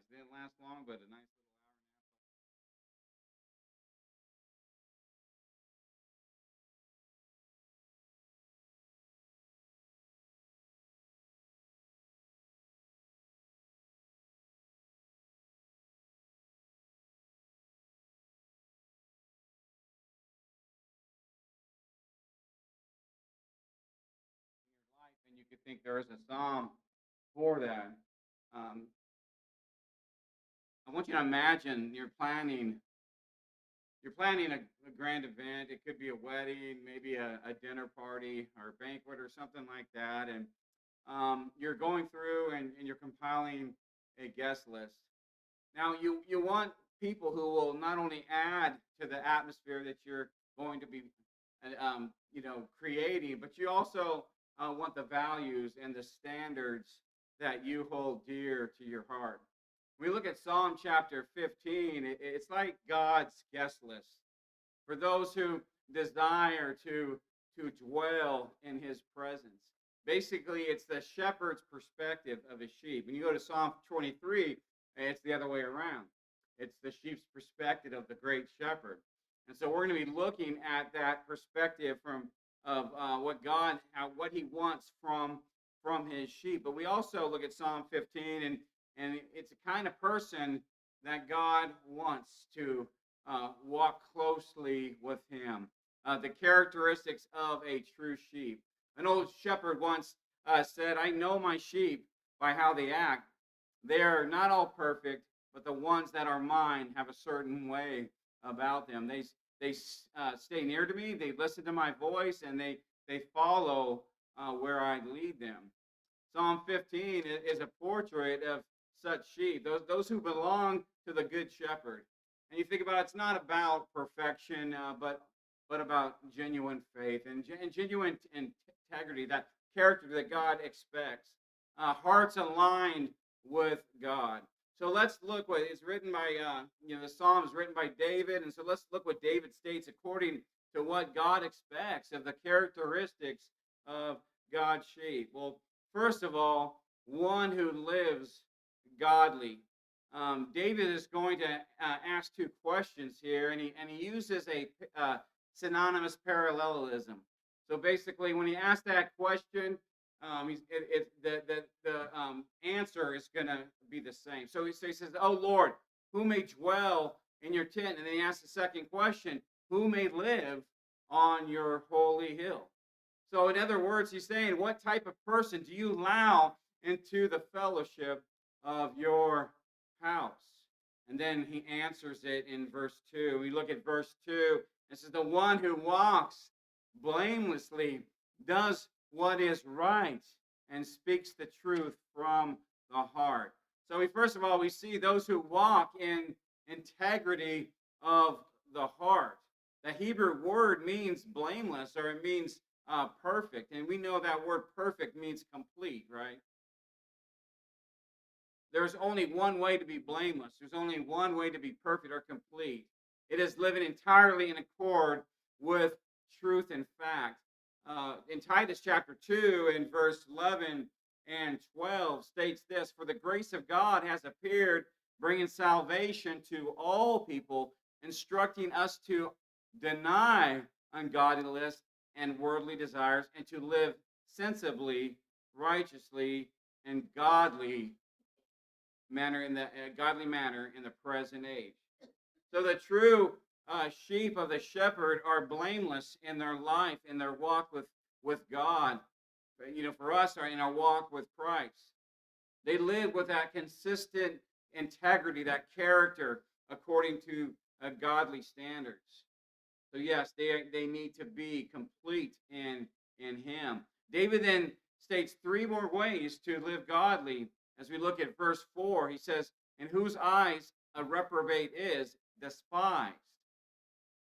nice. It didn't last long, but a nice little hour and a half. In your life, and you could think there is a psalm for that. Um, I want you to imagine you're planning a grand event. It could be a wedding, maybe a dinner party or a banquet or something like that. And you're going through and you're compiling a guest list. Now, you want people who will not only add to the atmosphere that you're going to be, creating, but you also want the values and the standards that you hold dear to your heart. We look at Psalm chapter 15, it's like God's guest list for those who desire to dwell in his presence. Basically, it's the shepherd's perspective of his sheep. When you go to Psalm 23, it's the other way around. It's the sheep's perspective of the great shepherd. And so we're going to be looking at that perspective of what he wants from his sheep. But we also look at Psalm 15, and it's a kind of person that God wants to walk closely with him. The characteristics of a true sheep. An old shepherd once said, "I know my sheep by how they act. They are not all perfect, but the ones that are mine have a certain way about them. They stay near to me. They listen to my voice, and they follow where I lead them." Psalm 15 is a portrait of such sheep, those who belong to the good shepherd. And you think about it, it's not about perfection, but about genuine faith and genuine integrity, that character that God expects. Hearts aligned with God. So let's look what is written by, the Psalm is written by David. And so let's look what David states according to what God expects of the characteristics of God's sheep. Well, first of all, one who lives godly. David is going to ask two questions here, and he uses a synonymous parallelism. So basically, when he asks that question, the answer is going to be the same. So he says, "Oh Lord, who may dwell in your tent?" And then he asks the second question, "Who may live on your holy hill?" So in other words, he's saying, what type of person do you allow into the fellowship of your house? And then he answers it in verse 2. We look at verse 2. It says, "The one who walks blamelessly, does what is right, and speaks the truth from the heart." So first of all, we see those who walk in integrity of the heart. The Hebrew word means blameless, or it means perfect. And we know that word perfect means complete, right? There's only one way to be blameless. There's only one way to be perfect or complete. It is living entirely in accord with truth and fact. In Titus chapter 2, in verse 11 and 12, states this: "For the grace of God has appeared, bringing salvation to all people, instructing us to deny ungodliness and worldly desires, and to live sensibly, righteously, and godly manner in the present age." So the true sheep of the shepherd are blameless in their life, in their walk with God. For us, are in our walk with Christ. They live with that consistent integrity, that character, according to godly standards. So yes, they need to be complete in him. David then states three more ways to live godly. As we look at verse 4, he says, "In whose eyes a reprobate is despised,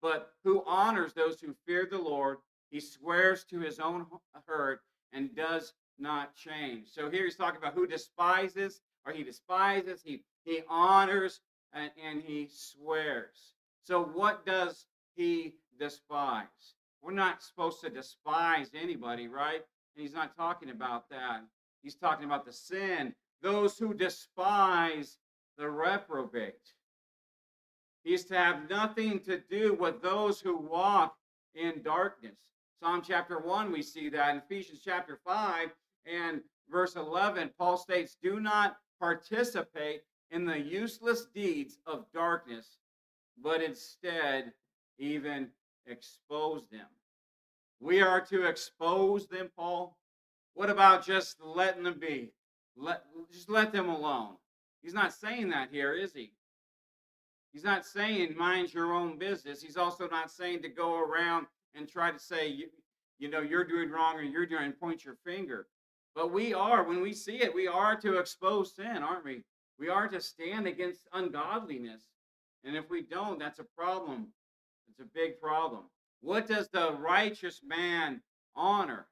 but who honors those who fear the Lord. He swears to his own hurt and does not change." So here he's talking about who despises, or he despises, he honors, and he swears. So what does he despise? We're not supposed to despise anybody, right? And he's not talking about that. He's talking about the sin. Those who despise the reprobate. He's to have nothing to do with those who walk in darkness. Psalm chapter 1, we see that. In Ephesians chapter 5 and verse 11, Paul states, do not participate in the useless deeds of darkness, but instead even expose them. We are to expose them, Paul. What about just letting them be? Just let them alone. He's not saying that here, is he? He's not saying mind your own business. He's also not saying to go around and try to say, you're doing wrong or you're doing, and point your finger. But we are, when we see it, we are to expose sin, aren't we? We are to stand against ungodliness. And if we don't, that's a problem. It's a big problem. What does the righteous man honor?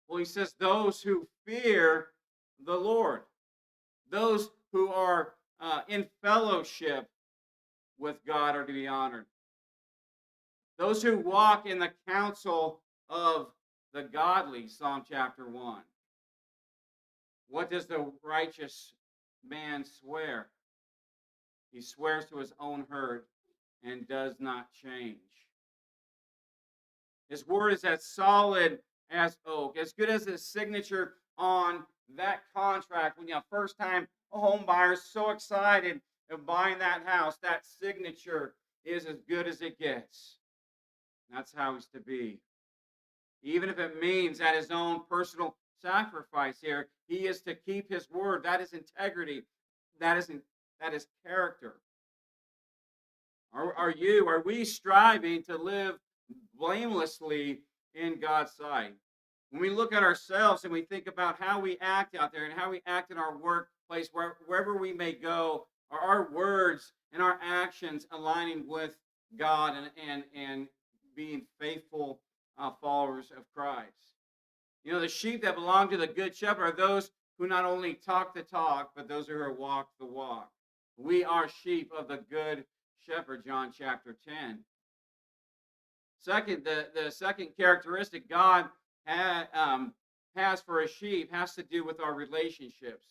Well, he says those who fear the Lord, those who are in fellowship with God are to be honored. Those who walk in the counsel of the godly, Psalm chapter 1. What does the righteous man swear? He swears to his own hurt and does not change. His word is as solid as oak, as good as his signature on that contract. When first time a home buyer is so excited of buying that house, that signature is as good as it gets. That's how he's to be. Even if it means at his own personal sacrifice here, he is to keep his word. That is integrity. That is character. Are we striving to live blamelessly in God's sight? When we look at ourselves and we think about how we act out there and how we act in our workplace, wherever we may go, are our words and our actions aligning with God and being faithful followers of Christ? The sheep that belong to the good shepherd are those who not only talk the talk, but those who walk the walk. We are sheep of the good shepherd, John chapter 10. Second, the second characteristic God has for a sheep has to do with our relationships.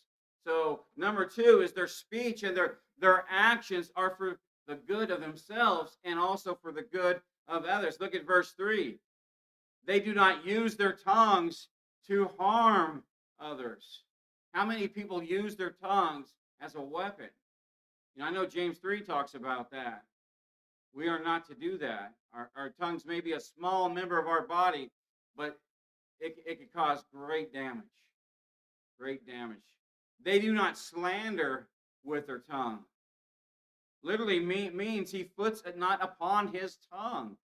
So number 2 is their speech and their actions are for the good of themselves and also for the good of others. Look at verse 3. They do not use their tongues to harm others. How many people use their tongues as a weapon? I know James 3 talks about that. We are not to do that. Our tongues may be a small member of our body, but it could cause great damage. Great damage. They do not slander with their tongue. Literally means he puts it not upon his tongue.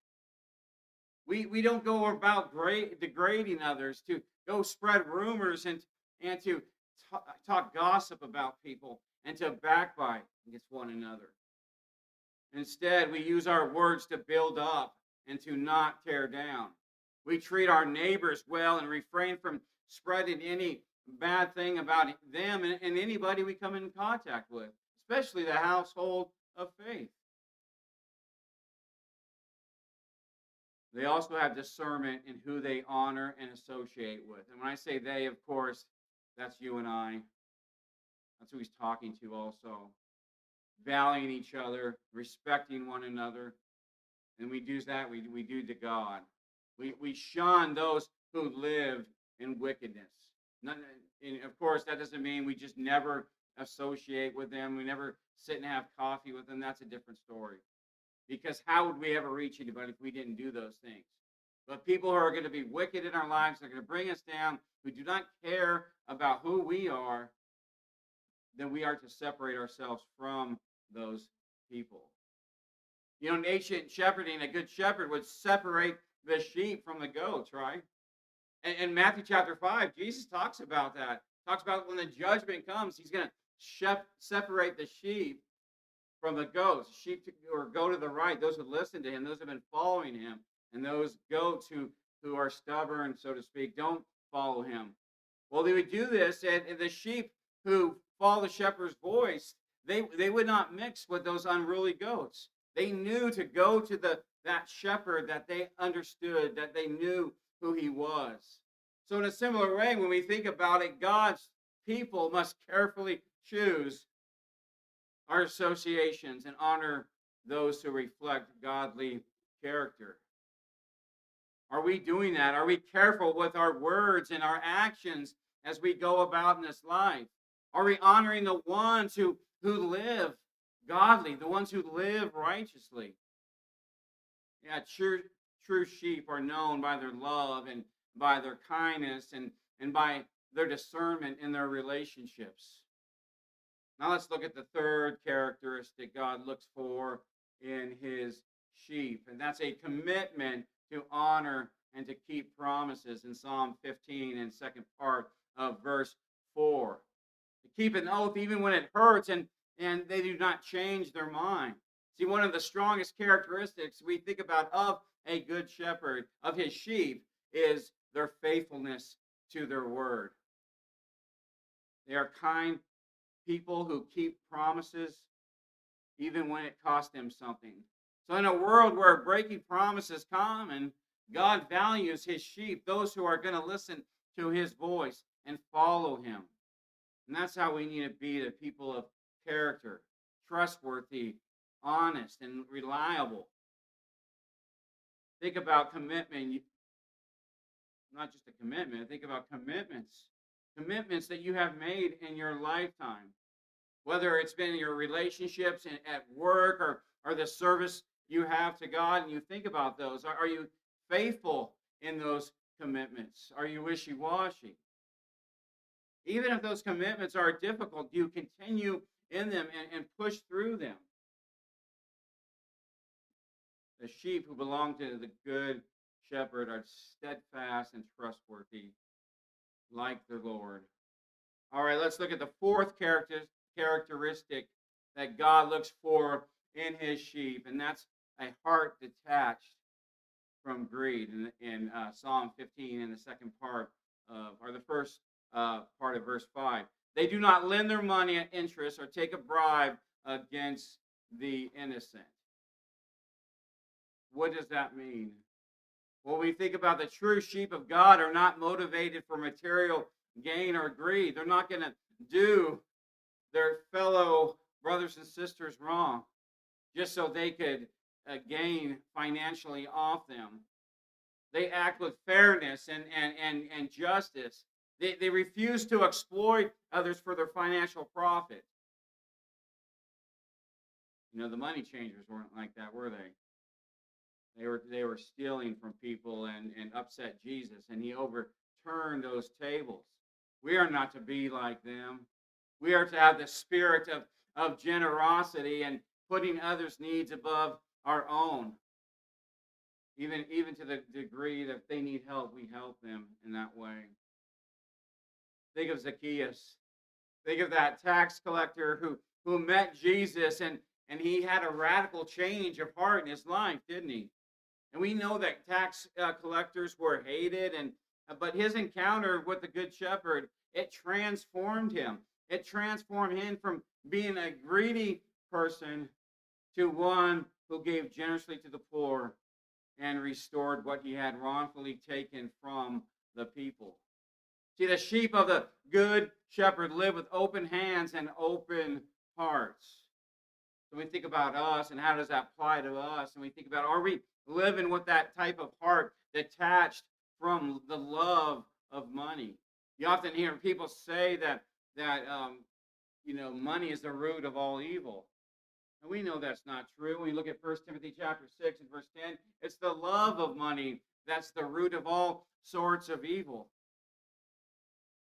We don't go about degrading others, to go spread rumors and to talk gossip about people and to backbite against one another. Instead, we use our words to build up and to not tear down. We treat our neighbors well and refrain from spreading any bad thing about them and anybody we come in contact with, especially the household of faith. They also have discernment in who they honor and associate with. And when I say they, of course, that's you and I. That's who he's talking to also. Valuing each other, respecting one another. And we do that, we do to God. We shun those who live in wickedness. And of course, that doesn't mean we just never associate with them. We never sit and have coffee with them. That's a different story. Because how would we ever reach anybody if we didn't do those things? But people who are going to be wicked in our lives, they're going to bring us down, who do not care about who we are, then we are to separate ourselves from those people. In ancient shepherding, a good shepherd would separate the sheep from the goats, right? And Matthew chapter 5, Jesus talks about that. Talks about when the judgment comes, he's going to separate the sheep from the goats. Sheep or go to the right, those who listen to him, those who have been following him, and those goats who are stubborn, so to speak, don't follow him. Well, they would do this, and the sheep who follow the shepherd's voice, they would not mix with those unruly goats. They knew to go to that shepherd that they understood, that they knew who he was. So in a similar way, when we think about it, God's people must carefully choose our associations and honor those who reflect godly character? Are we doing that? Are we careful with our words and our actions as we go about in this life? Are we honoring the ones who live godly, the ones who live righteously? Yeah, true sheep are known by their love and by their kindness and by their discernment in their relationships. Now let's look at the third characteristic God looks for in his sheep, and that's a commitment to honor and to keep promises in Psalm 15 and second part of verse 4. To keep an oath even when it hurts and they do not change their mind. See, one of the strongest characteristics we think about of a good shepherd, of his sheep, is their faithfulness to their word. They are kind people who keep promises even when it costs them something. So in a world where breaking promises come, and God values his sheep, those who are going to listen to his voice and follow him. And that's how we need to be, the people of character, trustworthy, honest, and reliable. Think about commitment, not just a commitment, think about commitments that you have made in your lifetime, whether it's been in your relationships and at work or the service you have to God, and you think about those. Are you faithful in those commitments? Are you wishy-washy? Even if those commitments are difficult, do you continue in them and push through them? The sheep who belong to the good shepherd are steadfast and trustworthy like their Lord. All right, let's look at the fourth characteristic that God looks for in his sheep, and that's a heart detached from greed. In Psalm 15, in the second part or the first part of verse 5, they do not lend their money at interest or take a bribe against the innocent. What does that mean? Well, we think about the true sheep of God are not motivated for material gain or greed. They're not going to do their fellow brothers and sisters wrong just so they could gain financially off them. They act with fairness and justice. They refuse to exploit others for their financial profit. You know, the money changers weren't like that, were they? They were stealing from people and upset Jesus, and he overturned those tables. We are not to be like them. We are to have the spirit of generosity and putting others' needs above our own. Even to the degree that if they need help, we help them in that way. Think of Zacchaeus. Think of that tax collector who met Jesus, and he had a radical change of heart in his life, didn't he? And we know that tax collectors were hated, but his encounter with the Good Shepherd, it transformed him. It transformed him from being a greedy person to one who gave generously to the poor and restored what he had wrongfully taken from the people. See, the sheep of the Good Shepherd live with open hands and open hearts. So we think about us, and how does that apply to us? And we think about, are we living with that type of heart detached from the love of money? You often hear people say that money is the root of all evil. And we know that's not true. When you look at 1 Timothy chapter 6 and verse 10, it's the love of money that's the root of all sorts of evil.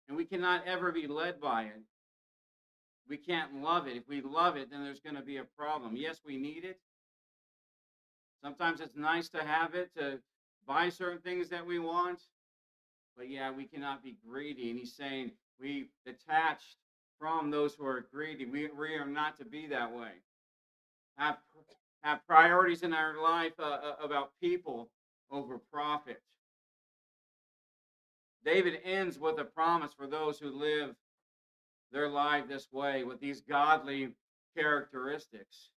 And we cannot ever be led by it. We can't love it. If we love it, then there's going to be a problem. Yes, we need it. Sometimes it's nice to have it, to buy certain things that we want. But yeah, we cannot be greedy. And he's saying we detached from those who are greedy. We are not to be that way. Have priorities in our life about people over profit. David ends with a promise for those who live their life this way with these godly characteristics.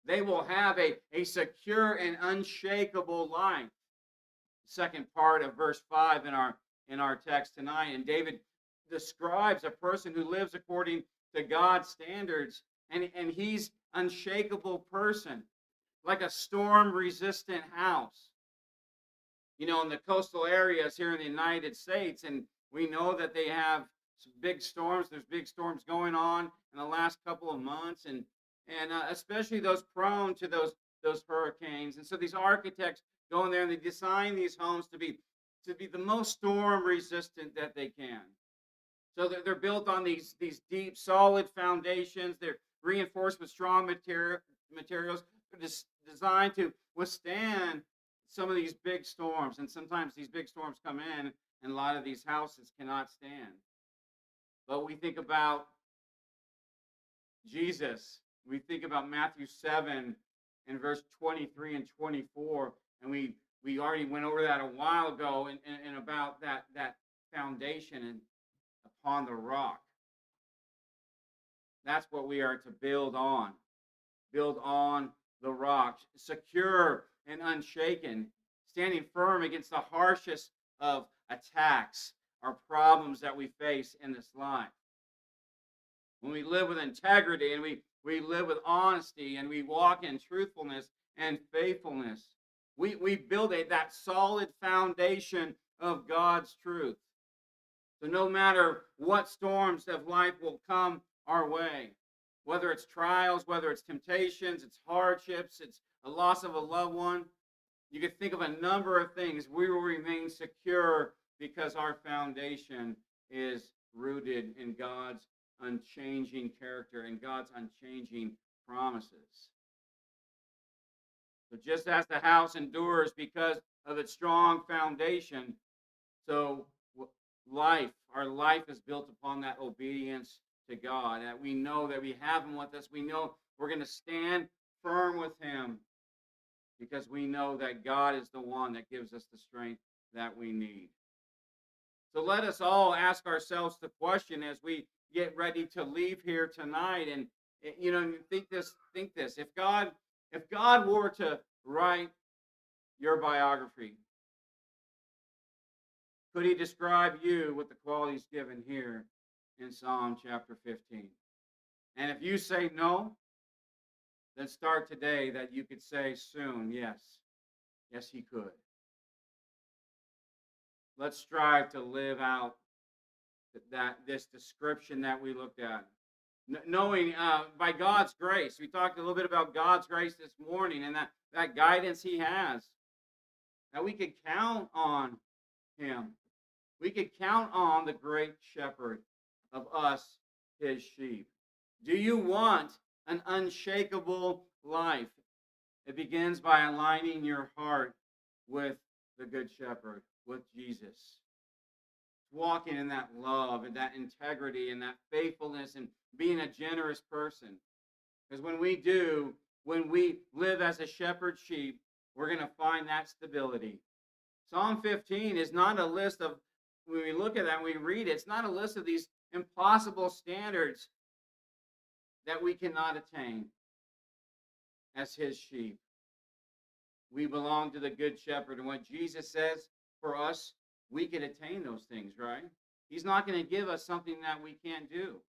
They will have a secure and unshakable life. Second part of verse 5 in our text tonight. And David describes a person who lives according to God's standards and he's unshakable person, like a storm-resistant house. In the coastal areas here in the United States, and we know that they have some big storms. There's big storms going on in the last couple of months, and especially those prone to those hurricanes. And so these architects go in there and they design these homes to be the most storm resistant that they can. So they're built on these deep, solid foundations. They're reinforced with strong materials. They're designed to withstand some of these big storms. And sometimes these big storms come in, and a lot of these houses cannot stand. But we think about Jesus. We think about Matthew 7 and verse 23 and 24. And we already went over that a while ago, and about that foundation and upon the rock. That's what we are to build on. Build on the rock, secure and unshaken, standing firm against the harshest of attacks or problems that we face in this life. When we live with integrity and we live with honesty and we walk in truthfulness and faithfulness, we build that solid foundation of God's truth. So no matter what storms of life will come our way, whether it's trials, whether it's temptations, it's hardships, it's a loss of a loved one, you can think of a number of things. We will remain secure because our foundation is rooted in God's unchanging character and God's unchanging promises. So just as the house endures because of its strong foundation, so our life is built upon that obedience to God, that we know that we have him with us. We know we're going to stand firm with him because we know that God is the one that gives us the strength that we need. So let us all ask ourselves the question as we get ready to leave here tonight, and think this: if God were to write your biography, could he describe you with the qualities given here in Psalm chapter 15? And if you say no, then start today that you could say soon, yes. Yes, he could. Let's strive to live out this description that we looked at. Knowing by God's grace, we talked a little bit about God's grace this morning and that guidance he has, that we could count on him. We could count on the great shepherd of us, his sheep. Do you want an unshakable life? It begins by aligning your heart with the good shepherd, with Jesus. Walking in that love and that integrity and that faithfulness and being a generous person. Because when we live as a shepherd sheep, we're going to find that stability. Psalm 15 is not a list of, when we look at that and we read it, it's not a list of these impossible standards that we cannot attain as his sheep. We belong to the good shepherd, and what Jesus says for us, we can attain those things, right? He's not going to give us something that we can't do.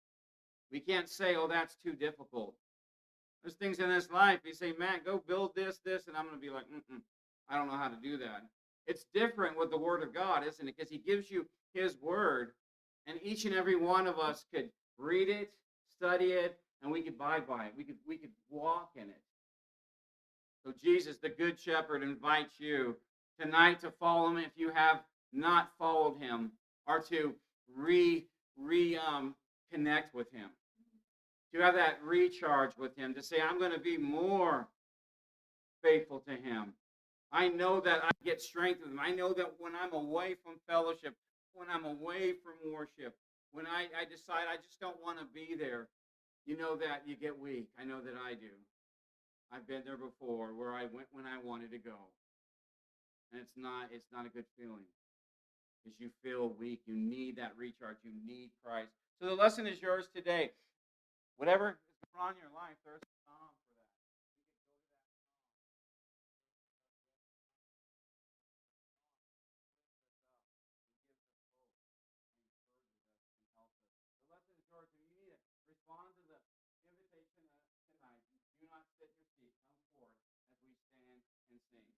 We can't say, oh, that's too difficult. There's things in this life, you say, man, go build this, and I'm going to be like, I don't know how to do that. It's different with the Word of God, isn't it? Because he gives you his Word, and each and every one of us could read it, study it, and we could abide by it. We could walk in it. So Jesus, the Good Shepherd, invites you tonight to follow him if you have not followed him, or to connect with him, to have that recharge with him, to say, I'm going to be more faithful to him. I know that I get strength with him. I know that when I'm away from fellowship, when I'm away from worship, when I decide I just don't want to be there, you know that you get weak. I know that I do. I've been there before where I went when I wanted to go. And it's not a good feeling. Because you feel weak. You need that recharge. You need Christ. So the lesson is yours today. Whatever is going on in your life, there's a psalm for that. You can go to that psalm. The lesson is yours. If you need to respond to the invitation tonight, do not sit in your seat. Come forth as we stand and sing.